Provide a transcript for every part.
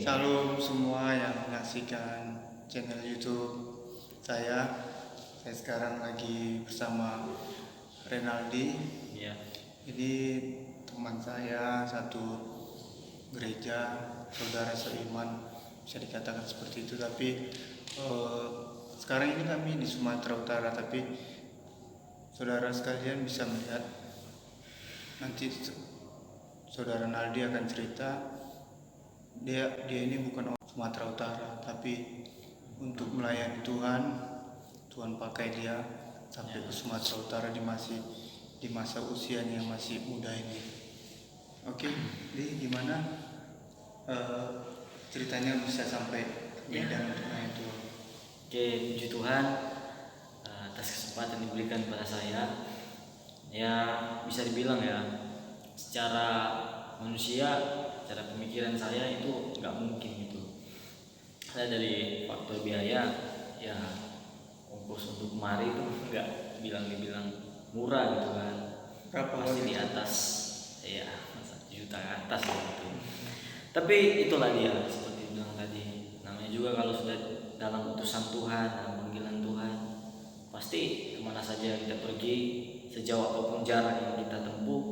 Shalom semua yang menyaksikan channel YouTube saya. Saya sekarang lagi bersama Renaldi. Iya. Ini teman saya satu gereja, saudara seiman, bisa dikatakan seperti itu. Tapi sekarang ini kami di Sumatera Utara. Tapi saudara sekalian bisa melihat nanti saudara Naldi akan cerita. Dia ini bukan orang Sumatera Utara, tapi untuk melayani Tuhan pakai dia sampai ke Sumatera Utara di masa usianya yang masih muda ini. Oke, jadi gimana ceritanya bisa sampai Medan untuk melayani Tuhan? Oke, puji Tuhan atas kesempatan diberikan kepada saya. Ya, bisa dibilang ya, secara manusia, cara pemikiran saya itu nggak mungkin gitu. Saya dari faktor biaya, ya ongkos untuk kemari itu nggak dibilang murah gitu kan. Berapa Pasti waktu di itu? atas, ya 1 juta ke atas gitu. Tapi itulah dia, seperti bilang tadi, namanya juga kalau sudah dalam utusan Tuhan, dalam panggilan Tuhan, pasti kemana saja kita pergi, sejauh apapun jarak yang kita tempuh,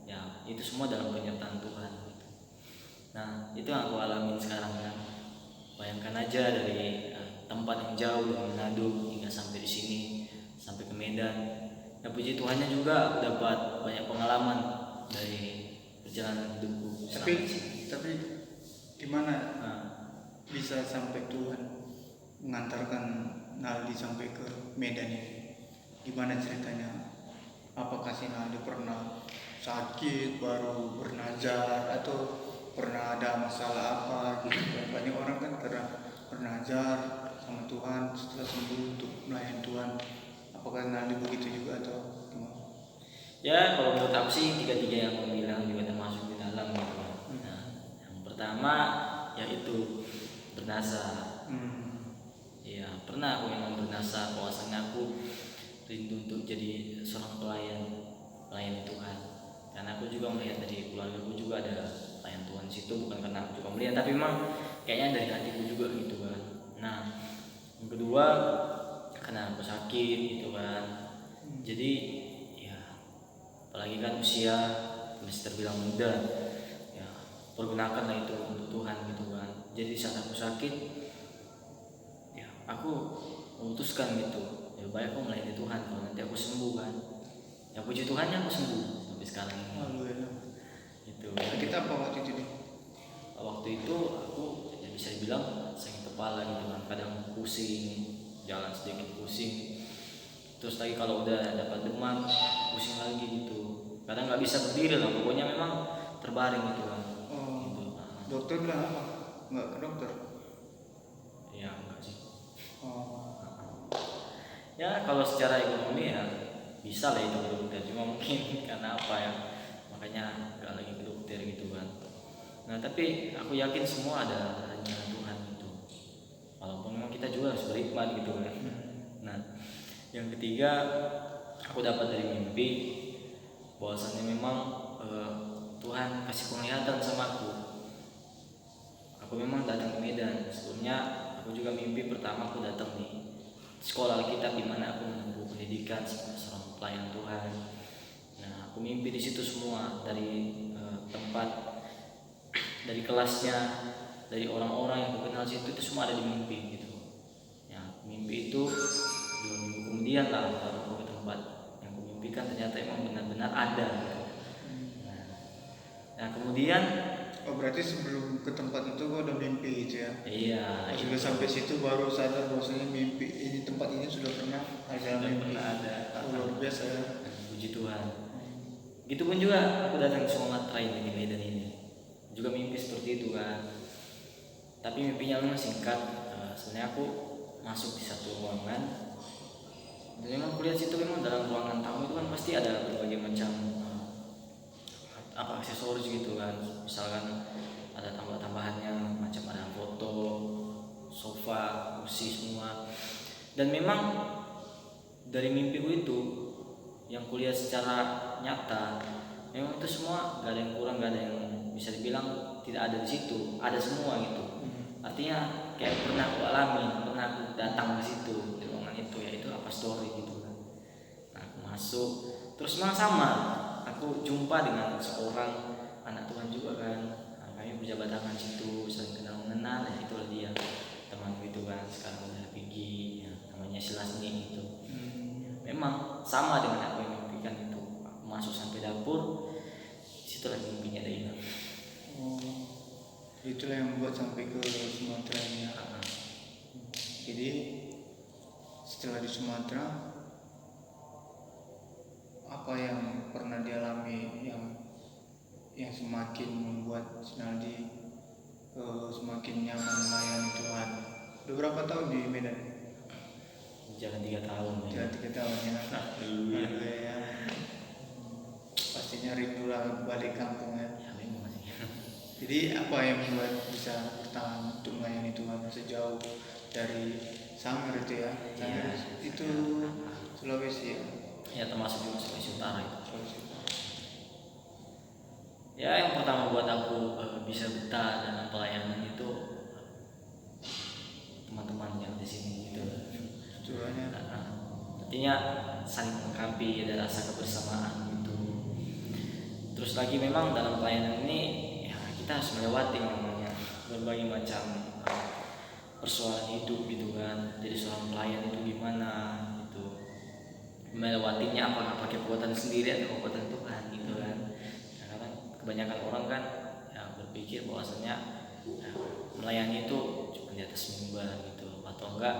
ya itu semua dalam penyertaan Tuhan gitu. Nah, itu yang aku alamin sekarang kan. Bayangkan aja dari tempat yang jauh dari Manado hingga sampai di sini, sampai ke Medan. Ya puji Tuhannya juga dapat banyak pengalaman dari perjalanan hidupku selama di sini. Tapi gimana Nah, bisa sampai Tuhan mengantarkan Naldi sampai ke Medan ini? Gimana ceritanya? Apakah si Naldi pernah sakit baru bernazar atau pernah ada masalah apa gitu? Banyak orang kan karena bernazar sama Tuhan setelah sembuh untuk melayani Tuhan. Apakah Naldi begitu juga atau gimana? ya kalau menurut aku sih tiga-tiga yang aku bilang juga termasuk di dalam gitu. Nah, yang pertama yaitu bernazar. Ya pernah aku memang bernazar bahwasanya aku rindu untuk jadi seorang pelayan Tuhan. Karena aku juga melihat dari keluarga aku juga ada pelayan Tuhan di situ, bukan karena aku juga melihat, tapi memang kayaknya dari hatiku juga gitu kan. Nah, yang kedua karena aku sakit gitu kan. Jadi ya apalagi kan usia masih terbilang muda, ya pergunakanlah itu untuk Tuhan gitu kan. Jadi saat aku sakit, ya aku memutuskan gitu, ya baik aku melayani Tuhan kalau nanti aku sembuh kan. Ya puji Tuhannya aku sembuh sampai sekarang ini. Haleluya. Itu Sakit apa waktu itu nih? waktu itu aku ya bisa dibilang sakit kepala gitu kan, kadang pusing, jalan sedikit pusing, terus lagi kalau udah dapat demam pusing lagi gitu, kadang nggak bisa berdiri lah, pokoknya memang terbaring gitu kan. Gitu. Dokter bilang apa? Nggak ke dokter? Ya enggak sih. Oh. Ya kalau secara ekonomi ya bisa lah itu ke dokter, cuma mungkin karena apa ya, makanya nggak lagi ke dokter gitu kan. Nah tapi aku yakin semua ada rencana Tuhan gitu, walaupun memang kita juga harus berhikmat gitu kan. Nah yang ketiga aku dapat dari mimpi bahwasannya memang Tuhan kasih penglihatan sama aku. Aku memang datang ke Medan. Sebelumnya aku juga mimpi pertama aku datang di sekolah Alkitab di mana aku menempuh pendidikan sebagai seorang pelayan Tuhan. Nah, aku mimpi di situ semua, dari tempat, dari kelasnya, dari orang-orang yang aku kenal situ, itu semua ada di mimpi gitu. Ya, mimpi itu 2 minggu kemudian lah baru aku ke tempat yang aku mimpikan, ternyata emang benar-benar ada gitu. Nah, kemudian Berarti sebelum ke tempat itu gua udah mimpi gitu ya? iya, Pas sudah sampai situ baru sadar bahwasanya mimpi ini, tempat ini sudah pernah ada mimpi. Luar biasa ya. Puji Tuhan. Gitu pun juga aku datang ke Sumatera ini di Medan ini, juga mimpi seperti itu kan. Tapi mimpinya memang singkat. Sebenarnya aku masuk di satu ruangan, dan memang kulihat situ memang dalam ruangan tamu itu kan pasti ada berbagai macam apa aksesoris gitu kan. Misalkan ada tambahannya macam ada foto, sofa, kursi semua. Dan memang dari mimpiku itu yang kulihat secara nyata, memang itu semua gak ada yang kurang, gak ada yang bisa dibilang tidak ada di situ, ada semua gitu. artinya kayak pernah aku alami, pernah aku datang ke situ di ruangan itu, yaitu apa story gitu kan. Nah, aku masuk terus memang sama, aku jumpa dengan seorang anak Tuhan juga kan. Nah, kami berjabat tangan situ, saling kenal mengenal, ya itulah dia temanku itu kan, sekarang udah pergi ya, namanya Silasni itu. Memang sama dengan apa yang mimpikan itu. Aku masuk sampai dapur, situ lagi mimpinya ada hilang. Itulah yang membuat sampai ke Sumatera ini ya. Jadi setelah di Sumatera, apa yang pernah dialami yang semakin membuat Sinaldi semakin nyaman melayani Tuhan? Udah berapa tahun di Medan? Jalan 3 tahun ya. Jalan 3 tahun ya. Haleluya. Pastinya rindu lah balik kampung ya. Ya memang sih. Jadi apa yang membuat bisa bertahan untuk melayani Tuhan sejauh dari Sangir itu ya? Sangir itu Sulawesi ya? Ya termasuk juga Sulawesi Utara itu. Sulawesi Utara. Ya yang pertama buat aku bisa betah dalam pelayanan itu teman-teman yang di sini gitu. Tujuannya Artinya saling melengkapi, ada rasa kebersamaan gitu. Terus lagi memang dalam pelayanan ini ya kita harus melewati namanya berbagai macam persoalan hidup gitu kan. Jadi seorang pelayan itu gimana gitu, melewatinya apakah pakai kekuatan sendiri atau kekuatan Tuhan gitu kan. Ya, karena kebanyakan orang kan ya berpikir bahwasanya ya, melayani itu cuma di atas mimbar gitu, atau enggak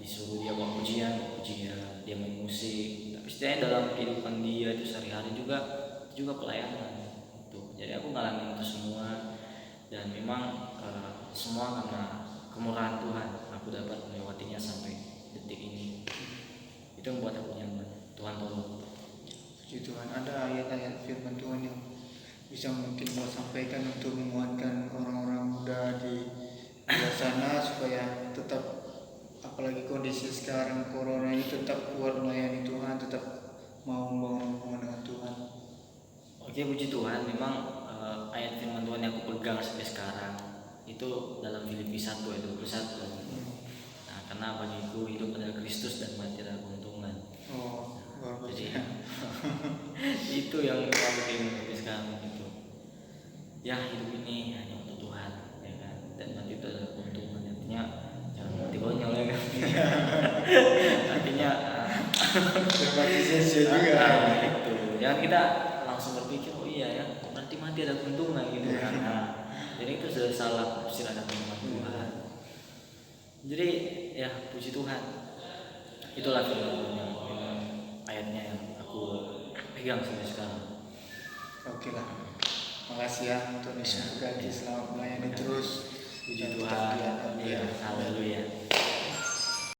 disuruh dia bawa pujian, dia main musik, tapi setidaknya dalam kehidupan dia itu sehari-hari juga pelayanan gitu. Jadi aku ngalamin itu semua, dan memang semua karena kemurahan Tuhan aku dapat melewatinya sampai detik ini. Itu yang membuat aku nyaman. Tuhan tolong. Puji Tuhan, ada ayat-ayat firman Tuhan yang bisa mungkin mau sampaikan untuk menguatkan orang-orang muda di luar sana supaya tetap, apalagi kondisi sekarang corona ini, tetap kuat melayani Tuhan, tetap mau membangun hubungan dengan Tuhan. Oke, puji Tuhan. Memang ayat firman Tuhan yang aku pegang sampai sekarang itu dalam Filipi 1 ayat 21. Nah, karena bagiku hidup adalah Kristus dan mati adalah keuntungan. Jadi itu yang aku pengen sampai sekarang gitu. Ya hidup ini hanya untuk Tuhan, ya kan. Dan mati itu adalah keuntungan. Artinya jangan mati konyol ya kan. Artinya Berbagi sia-sia juga. Gitu. Jangan kita langsung berpikir oh iya ya nanti mati ada keuntungan gitu kan. Jadi itu sudah salah tafsir ada firman Tuhan. Jadi ya puji Tuhan, itulah firman Tuhan yang ayatnya yang aku pegang sampai sekarang. Oke lah, makasih ya, Tuhan Yesus memberkati, selamat melayani terus. Puji Tuhan. Iya, haleluya.